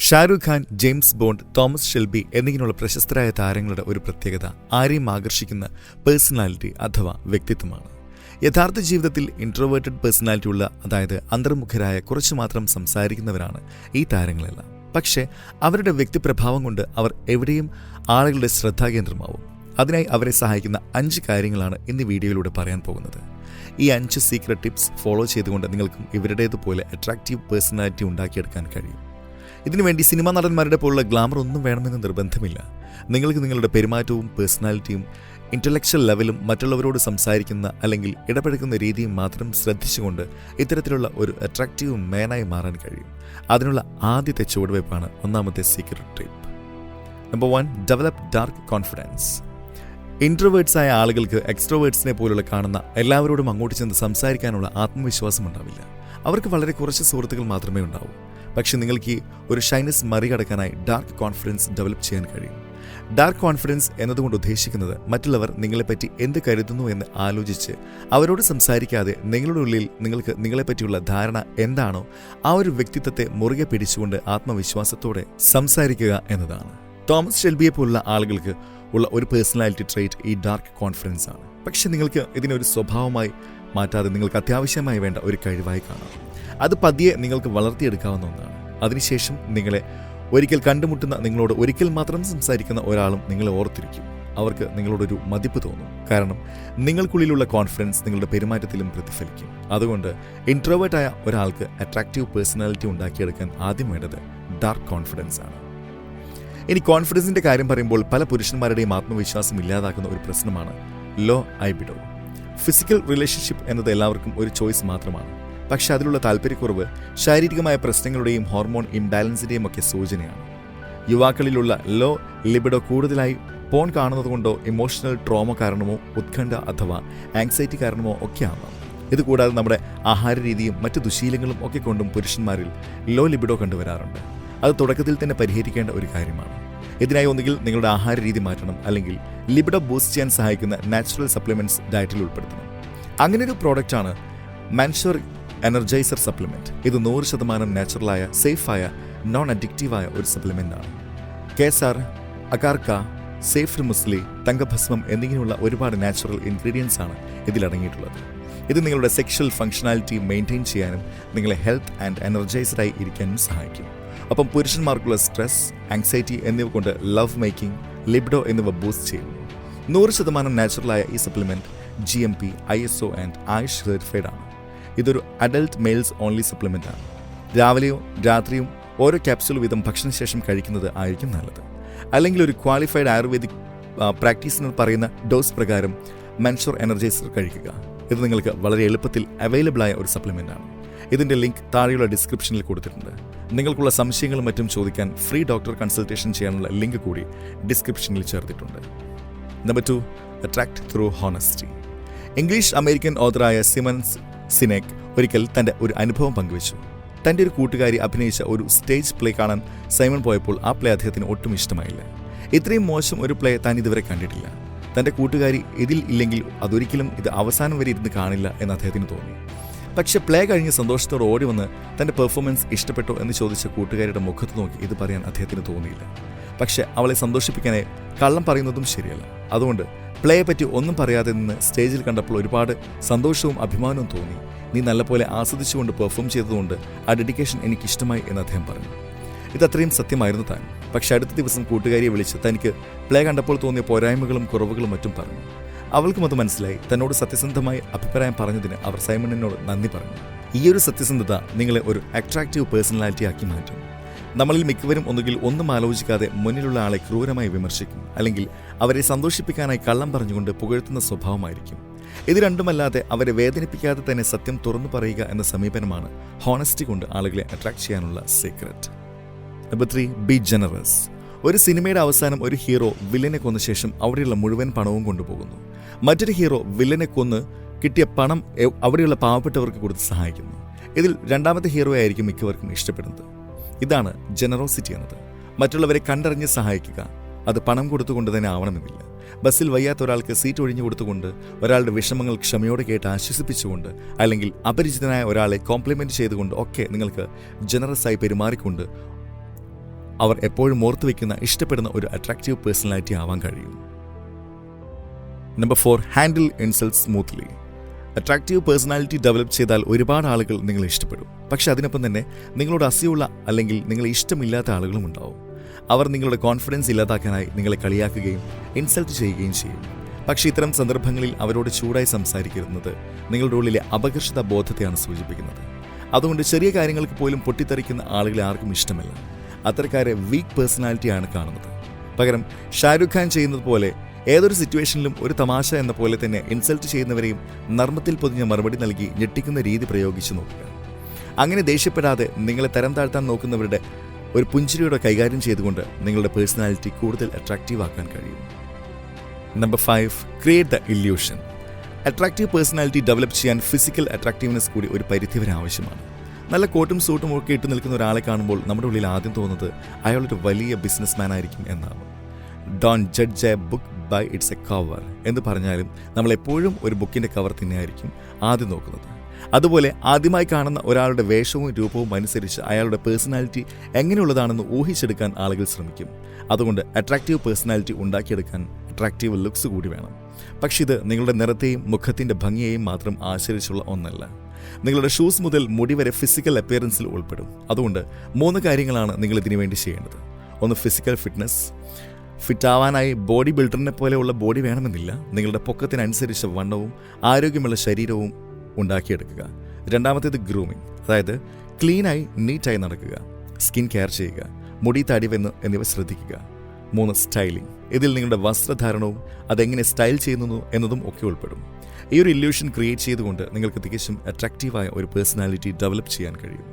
Shahrukh Khan, James Bond, Thomas Shelby എന്നിങ്ങനെയുള്ള പ്രശസ്തരായ താരങ്ങളുടെ ഒരു പ്രത്യേകത ആരെയും ആകർഷിക്കുന്ന പേഴ്സണാലിറ്റി അഥവാ വ്യക്തിത്വമാണ്. യഥാർത്ഥ ജീവിതത്തിൽ ഇൻട്രോവേർട്ടഡ് പേഴ്സണാലിറ്റി ഉള്ള, അതായത് അന്തർമുഖരായ കുറച്ചു മാത്രം സംസാരിക്കുന്നവരാണ് ഈ താരങ്ങളെല്ലാം. പക്ഷേ അവരുടെ വ്യക്തിപ്രഭാവം കൊണ്ട് അവർ എവിടെയും ആളുകളുടെ ശ്രദ്ധാകേന്ദ്രമാവും. അതിനായി അവരെ സഹായിക്കുന്ന 5 കാര്യങ്ങളാണ് ഇന്ന് വീഡിയോയിലൂടെ പറയാൻ പോകുന്നത്. ഈ 5 സീക്രട്ട് ടിപ്സ് ഫോളോ ചെയ്തുകൊണ്ട് നിങ്ങൾക്കും ഇവരുടേതുപോലെ അട്രാക്റ്റീവ് പേഴ്സണാലിറ്റി ഉണ്ടാക്കിയെടുക്കാൻ കഴിയും. ഇതിനുവേണ്ടി സിനിമാ നടന്മാരുടെ പോലുള്ള ഗ്ലാമർ ഒന്നും വേണമെന്ന് നിർബന്ധമില്ല. നിങ്ങൾക്ക് നിങ്ങളുടെ പെരുമാറ്റവും പേഴ്സണാലിറ്റിയും ഇന്റലക്ച്വൽ ലെവലും മറ്റുള്ളവരോട് സംസാരിക്കുന്ന അല്ലെങ്കിൽ ഇടപഴകുന്ന രീതിയും മാത്രം ശ്രദ്ധിച്ചുകൊണ്ട് ഇത്തരത്തിലുള്ള ഒരു അട്രാക്റ്റീവ് മേനായി മാറാൻ കഴിയും. അതിനുള്ള ആദ്യത്തെ ചുവടുവയ്പ്പാണ് ഒന്നാമത്തെ secret tip. Number 1, develop dark confidence. Introverts ആയ ആളുകൾക്ക് എക്സ്ട്രോവേർട്സിനെ പോലുള്ള കാണുന്ന എല്ലാവരോടും അങ്ങോട്ട് ചെന്ന് സംസാരിക്കാനുള്ള ആത്മവിശ്വാസം ഉണ്ടാവില്ല. അവർക്ക് വളരെ കുറച്ച് സുഹൃത്തുക്കൾ മാത്രമേ ഉണ്ടാവൂ. പക്ഷെ നിങ്ങൾക്ക് ഈ ഒരു ഷൈനസ് മറികടക്കാനായി ഡാർക്ക് കോൺഫിഡൻസ് ഡെവലപ്പ് ചെയ്യാൻ കഴിയും. ഡാർക്ക് കോൺഫിഡൻസ് എന്നതുകൊണ്ട് ഉദ്ദേശിക്കുന്നത് മറ്റുള്ളവർ നിങ്ങളെപ്പറ്റി എന്ത് കരുതുന്നു എന്ന് ആലോചിച്ച് അവരോട് സംസാരിക്കാതെ നിങ്ങളുടെ ഉള്ളിൽ നിങ്ങൾക്ക് നിങ്ങളെപ്പറ്റിയുള്ള ധാരണ എന്താണോ ആ ഒരു വ്യക്തിത്വത്തെ മുറുകെ പിടിച്ചുകൊണ്ട് ആത്മവിശ്വാസത്തോടെ സംസാരിക്കുക എന്നതാണ്. തോമസ് ഷെൽബിയെ പോലുള്ള ആളുകൾക്ക് ഉള്ള ഒരു പേഴ്സണാലിറ്റി ട്രേറ്റ് ഈ ഡാർക്ക് കോൺഫിഡൻസ് ആണ്. പക്ഷെ നിങ്ങൾക്ക് ഇതിനെ ഒരു സ്വഭാവമായി മാറ്റാതെ നിങ്ങൾക്ക് അത്യാവശ്യമായി വേണ്ട ഒരു കഴിവായി കാണാം. അത് പതിയെ നിങ്ങൾക്ക് വളർത്തിയെടുക്കാവുന്ന ഒന്നാണ്. അതിനുശേഷം നിങ്ങളെ ഒരിക്കൽ കണ്ടുമുട്ടുന്ന നിങ്ങളോട് ഒരിക്കൽ മാത്രം സംസാരിക്കുന്ന ഒരാളും നിങ്ങളെ ഓർത്തിരിക്കും. അവർക്ക് നിങ്ങളോടൊരു മതിപ്പ് തോന്നും. കാരണം നിങ്ങൾക്കുള്ളിലുള്ള കോൺഫിഡൻസ് നിങ്ങളുടെ പെരുമാറ്റത്തിലും പ്രതിഫലിക്കും. അതുകൊണ്ട് ഇൻട്രോവേർട്ടായ ഒരാൾക്ക് അട്രാക്റ്റീവ് പേഴ്സണാലിറ്റി ഉണ്ടാക്കിയെടുക്കാൻ ആദ്യം വേണ്ടത് ഡാർക്ക് കോൺഫിഡൻസ് ആണ്. ഇനി കോൺഫിഡൻസിന്റെ കാര്യം പറയുമ്പോൾ പല പുരുഷന്മാരുടെയും ആത്മവിശ്വാസം ഇല്ലാതാക്കുന്ന ഒരു പ്രശ്നമാണ് ലോ ഐബിഡോ. ഫിസിക്കൽ റിലേഷൻഷിപ്പ് എന്നത് എല്ലാവർക്കും ഒരു ചോയ്സ് മാത്രമാണ്. പക്ഷെ അതിലുള്ള താല്പര്യക്കുറവ് ശാരീരികമായ പ്രശ്നങ്ങളുടെയും ഹോർമോൺ ഇംബാലൻസിന്റെയും ഒക്കെ സൂചനയാണ്. യുവാക്കളിലുള്ള ലോ ലിബിഡോ കൂടുതലായി പോൺ കാണുന്നതുകൊണ്ടോ ഇമോഷണൽ ട്രോമ കാരണമോ ഉത്കണ്ഠ അഥവാ ആങ്സൈറ്റി കാരണമോ ഒക്കെ ആവാം. ഇതുകൂടാതെ നമ്മുടെ ആഹാര രീതിയും മറ്റ് ദുശീലങ്ങളും ഒക്കെ കൊണ്ടും പുരുഷന്മാരിൽ ലോ ലിബിഡോ കണ്ടുവരാറുണ്ട്. അത് തുടക്കത്തിൽ തന്നെ പരിഹരിക്കേണ്ട ഒരു കാര്യമാണ്. ഇതിനായി ഒന്നുകിൽ നിങ്ങളുടെ ആഹാര രീതി മാറ്റണം, അല്ലെങ്കിൽ ലിബിഡോ ബൂസ്റ്റ് ചെയ്യാൻ സഹായിക്കുന്ന നാച്ചുറൽ സപ്ലിമെന്റ്സ് ഡയറ്റിൽ ഉൾപ്പെടുത്തണം. അങ്ങനെ ഒരു പ്രോഡക്റ്റാണ് മെൻഷർ എനർജൈസർ സപ്ലിമെന്റ്. ഇത് 100% നാച്ചുറലായ, സേഫായ, നോൺ അഡിക്റ്റീവായ ഒരു സപ്ലിമെന്റ് ആണ്. കേസാർ, അകാർക്ക, സേഫർ മുസ്ലി, തങ്കഭസ്മം എന്നിങ്ങനെയുള്ള ഒരുപാട് നാച്ചുറൽ ഇൻഗ്രീഡിയൻസ് ആണ് ഇതിലടങ്ങിയിട്ടുള്ളത്. ഇത് നിങ്ങളുടെ സെക്ഷൽ ഫംഗ്ഷനാലിറ്റി മെയിൻറ്റെയിൻ ചെയ്യാനും നിങ്ങളെ ഹെൽത്ത് ആൻഡ് എനർജൈസ്ഡായി ഇരിക്കാനും സഹായിക്കും. ഒപ്പം പുരുഷന്മാർക്കുള്ള സ്ട്രെസ്, ആങ്സൈറ്റി എന്നിവ കൊണ്ട് ലവ് മേക്കിംഗ്, ലിബിഡോ എന്നിവ ബൂസ്റ്റ് ചെയ്യുന്നു. 100% നാച്ചുറലായ ഈ supplement GMP, ISO and Ayush certified ആണ്. ഇതൊരു അഡൽട്ട് മെയിൽസ് ഓൺലി സപ്ലിമെന്റ് ആണ്. രാവിലെയോ രാത്രിയും ഓരോ ക്യാപ്സ്യൂൾ വീതം ഭക്ഷണശേഷം കഴിക്കുന്നത് ആയിരിക്കും നല്ലത്. അല്ലെങ്കിൽ ഒരു ക്വാളിഫൈഡ് ആയുർവേദിക് പ്രാക്ടീസിനർ പറയുന്ന ഡോസ് പ്രകാരം മെൻഷർ എനർജൈസർ കഴിക്കുക. ഇത് നിങ്ങൾക്ക് വളരെ എളുപ്പത്തിൽ അവൈലബിൾ ആയ ഒരു സപ്ലിമെന്റ് ആണ്. ഇതിന്റെ ലിങ്ക് താഴെയുള്ള ഡിസ്ക്രിപ്ഷനിൽ കൊടുത്തിട്ടുണ്ട്. നിങ്ങൾക്കുള്ള സംശയങ്ങളും മറ്റും ചോദിക്കാൻ ഫ്രീ ഡോക്ടർ കൺസൾട്ടേഷൻ ചെയ്യാനുള്ള ലിങ്ക് കൂടി ഡിസ്ക്രിപ്ഷനിൽ ചേർത്തിട്ടുണ്ട്. Number 2, attract through honesty. English American ഓതറായ സിമൻസ് സിനെക് ഒരിക്കൽ തന്റെ ഒരു അനുഭവം പങ്കുവച്ചു. തന്റെ ഒരു കൂട്ടുകാരി അഭിനയിച്ച ഒരു സ്റ്റേജ് പ്ലേ കാണാൻ സൈമൺ പോയപ്പോൾ ആ പ്ലേ അദ്ദേഹത്തിന് ഒട്ടും ഇഷ്ടമായില്ല. ഇത്രയും മോശം ഒരു പ്ലേ താൻ ഇതുവരെ കണ്ടിട്ടില്ല. തന്റെ കൂട്ടുകാരി ഇതിൽ ഇല്ലെങ്കിൽ അതൊരിക്കലും ഇത് അവസാനം വരെ ഇരുന്ന് കാണില്ല എന്ന് അദ്ദേഹത്തിന് തോന്നി. പക്ഷെ പ്ലേ കഴിഞ്ഞ് സന്തോഷത്തോടെ ഓടി വന്ന് തന്റെ പെർഫോമൻസ് ഇഷ്ടപ്പെട്ടോ എന്ന് ചോദിച്ച കൂട്ടുകാരിയുടെ മുഖത്ത് നോക്കി ഇത് പറയാൻ അദ്ദേഹത്തിന് തോന്നിയില്ല. പക്ഷെ അവളെ സന്തോഷിപ്പിക്കാനായി കള്ളം പറയുന്നതും ശരിയല്ല. അതുകൊണ്ട് പ്ലേയെ പറ്റി ഒന്നും പറയാതെ നിന്ന് സ്റ്റേജിൽ കണ്ടപ്പോൾ ഒരുപാട് സന്തോഷവും അഭിമാനവും തോന്നി. നീ നല്ലപോലെ ആസ്വദിച്ചുകൊണ്ട് പെർഫോം ചെയ്തതുകൊണ്ട് ആ ഡെഡിക്കേഷൻ എനിക്കിഷ്ടമായി എന്ന് അദ്ദേഹം പറഞ്ഞു. ഇതത്രയും സത്യമായിരുന്നു താൻ. പക്ഷെ അടുത്ത ദിവസം കൂട്ടുകാരിയെ വിളിച്ച് തനിക്ക് പ്ലേ കണ്ടപ്പോൾ തോന്നിയ പോരായ്മകളും കുറവുകളും മറ്റും പറഞ്ഞു. അവൾക്കും അത് മനസ്സിലായി. തന്നോട് സത്യസന്ധമായി അഭിപ്രായം പറഞ്ഞതിന് അവർ സൈമണിനോട് നന്ദി പറഞ്ഞു. ഈ ഒരു സത്യസന്ധത നിങ്ങളെ ഒരു അട്രാക്റ്റീവ് പേഴ്സണാലിറ്റി ആക്കി മാറ്റും. നമ്മളിൽ മിക്കവരും ഒന്നുകിൽ ഒന്നും ആലോചിക്കാതെ മുന്നിലുള്ള ആളെ ക്രൂരമായി വിമർശിക്കും, അല്ലെങ്കിൽ അവരെ സന്തോഷിപ്പിക്കാനായി കള്ളം പറഞ്ഞുകൊണ്ട് പുകഴ്ത്തുന്ന സ്വഭാവമായിരിക്കും. ഇത് രണ്ടുമല്ലാതെ അവരെ വേദനിപ്പിക്കാതെ തന്നെ സത്യം തുറന്നു പറയുക എന്ന സമീപനമാണ് ഹോണസ്റ്റി കൊണ്ട് ആളുകളെ അട്രാക്ട് ചെയ്യാനുള്ള സീക്രട്ട്. Number 3, B generous. ഒരു സിനിമയുടെ അവസാനം ഒരു ഹീറോ വില്ലനെ കൊന്ന ശേഷം അവിടെയുള്ള മുഴുവൻ പണവും കൊണ്ടുപോകുന്നു. മറ്റൊരു ഹീറോ വില്ലനെ കൊന്ന് കിട്ടിയ പണം അവിടെയുള്ള പാവപ്പെട്ടവർക്ക് കൊടുത്ത് സഹായിക്കുന്നു. ഇതിൽ രണ്ടാമത്തെ ഹീറോ ആയിരിക്കും മിക്കവർക്കും ഇഷ്ടപ്പെടുന്നത്. ഇതാണ് ജനറോസിറ്റി എന്നത്. മറ്റുള്ളവരെ കണ്ടറിഞ്ഞ് സഹായിക്കുക. അത് പണം കൊടുത്തുകൊണ്ട് തന്നെ ആവണമെന്നില്ല. ബസ്സിൽ വയ്യാത്ത ഒരാൾക്ക് സീറ്റ് ഒഴിഞ്ഞു കൊടുത്തുകൊണ്ട്, ഒരാളുടെ വിഷമങ്ങൾ ക്ഷമയോടെ കേട്ട് ആശ്വസിപ്പിച്ചുകൊണ്ട്, അല്ലെങ്കിൽ അപരിചിതനായ ഒരാളെ കോംപ്ലിമെന്റ് ചെയ്തുകൊണ്ട് ഒക്കെ നിങ്ങൾക്ക് ജനറസ് ആയി പെരുമാറിക്കൊണ്ട് അവർ എപ്പോഴും ഓർത്തു വയ്ക്കുന്ന ഇഷ്ടപ്പെടുന്ന ഒരു അട്രാക്റ്റീവ് പേഴ്സണാലിറ്റി ആവാൻ കഴിയും. Number 4, handle insult smoothly. Attractive personality develop ചെയ്താൽ ഒരുപാട് ആളുകൾ നിങ്ങളെ ഇഷ്ടപ്പെടും. പക്ഷെ അതിനൊപ്പം തന്നെ നിങ്ങളോട് അസൂയുള്ള അല്ലെങ്കിൽ നിങ്ങളെ ഇഷ്ടമില്ലാത്ത ആളുകളും ഉണ്ടാവും. അവർ നിങ്ങളുടെ കോൺഫിഡൻസ് ഇല്ലാതാക്കാനായി നിങ്ങളെ കളിയാക്കുകയും ഇൻസൾട്ട് ചെയ്യുകയും ചെയ്യും. പക്ഷേ ഇത്തരം സന്ദർഭങ്ങളിൽ അവരോട് ചൂടായി സംസാരിക്കുന്നത് നിങ്ങളുടെ ഉള്ളിലെ അപകർഷത ബോധത്തെയാണ് സൂചിപ്പിക്കുന്നത്. അതുകൊണ്ട് ചെറിയ കാര്യങ്ങൾക്ക് പോലും പൊട്ടിത്തെറിക്കുന്ന ആളുകളെ ആർക്കും ഇഷ്ടമല്ല. അത്തരക്കാരെ വീക്ക് പേഴ്സണാലിറ്റിയാണ് കാണുന്നത്. പകരം ഷാരൂഖ് ഖാൻ ചെയ്യുന്നത് പോലെ ഏതൊരു സിറ്റുവേഷനിലും ഒരു തമാശ എന്ന പോലെ തന്നെ ഇൻസൾട്ട് ചെയ്യുന്നവരെയും നർമ്മത്തിൽ പൊതിഞ്ഞ മറുപടി നൽകി ഞെട്ടിക്കുന്ന രീതി പ്രയോഗിച്ചു നോക്കുക. അങ്ങനെ ദേഷ്യപ്പെടാതെ നിങ്ങളെ തരം താഴ്ത്താൻ നോക്കുന്നവരുടെ ഒരു പുഞ്ചിരിയോടെ കൈകാര്യം ചെയ്തുകൊണ്ട് നിങ്ങളുടെ പേഴ്സണാലിറ്റി കൂടുതൽ അട്രാക്റ്റീവ് ആക്കാൻ കഴിയും. Number 5, create the illusion. Attractive personality develop ചെയ്യാൻ ഫിസിക്കൽ അട്രാക്റ്റീവ്നെസ് കൂടി ഒരു പരിധിവരെ ആവശ്യമാണ്. നല്ല കോട്ടും സൂട്ടും ഒക്കെ ഇട്ട് നിൽക്കുന്ന ഒരാളെ കാണുമ്പോൾ നമ്മുടെ ഉള്ളിൽ ആദ്യം തോന്നുന്നത് അയാളൊരു വലിയ ബിസിനസ്മാൻ ആയിരിക്കും എന്നാണ്. Don't judge a book by its a cover എന്ന് പറഞ്ഞാലും നമ്മൾ എപ്പോഴും ഒരു ബുക്കിൻ്റെ കവർ തന്നെയായിരിക്കും ആദ്യം നോക്കുന്നത്. അതുപോലെ ആദ്യമായി കാണുന്ന ഒരാളുടെ വേഷവും രൂപവും അനുസരിച്ച് അയാളുടെ പേഴ്സണാലിറ്റി എങ്ങനെയുള്ളതാണെന്ന് ഊഹിച്ചെടുക്കാൻ ആളുകൾ ശ്രമിക്കും. അതുകൊണ്ട് അട്രാക്റ്റീവ് പേഴ്സണാലിറ്റി ഉണ്ടാക്കിയെടുക്കാൻ അട്രാക്റ്റീവ് ലുക്സ് കൂടി വേണം. പക്ഷേ ഇത് നിങ്ങളുടെ നിറത്തെയും മുഖത്തിൻ്റെ ഭംഗിയെയും മാത്രം ആശ്രയിച്ചുള്ള ഒന്നല്ല. നിങ്ങളുടെ ഷൂസ് മുതൽ മുടി വരെ ഫിസിക്കൽ അപ്പിയറൻസിൽ ഉൾപ്പെടും. അതുകൊണ്ട് 3 കാര്യങ്ങളാണ് നിങ്ങൾ ഇതിനു വേണ്ടി ചെയ്യേണ്ടത്. ഒന്ന്, ഫിസിക്കൽ ഫിറ്റ്നസ്. ഫിറ്റാവാനായി ബോഡി ബിൽഡറിനെ പോലെയുള്ള ബോഡി വേണമെന്നില്ല. നിങ്ങളുടെ പൊക്കത്തിനനുസരിച്ച് വണ്ണവും ആരോഗ്യമുള്ള ശരീരവും ഉണ്ടാക്കിയെടുക്കുക. രണ്ടാമത്തേത് ഗ്രൂമിങ്, അതായത് ക്ലീനായി നീറ്റായി നടക്കുക, സ്കിൻ കെയർ ചെയ്യുക, മുടി താടി എന്നിവ ശ്രദ്ധിക്കുക. 3, സ്റ്റൈലിംഗ്. ഇതിൽ നിങ്ങളുടെ വസ്ത്രധാരണവും അതെങ്ങനെ സ്റ്റൈൽ ചെയ്യുന്നു എന്നതും ഒക്കെ ഉൾപ്പെടും. ഈ ഒരു ഇല്യൂഷൻ ക്രിയേറ്റ് ചെയ്തുകൊണ്ട് നിങ്ങൾക്ക് തികച്ചും അട്രാക്റ്റീവായ ഒരു പേഴ്സണാലിറ്റി ഡെവലപ്പ് ചെയ്യാൻ കഴിയും.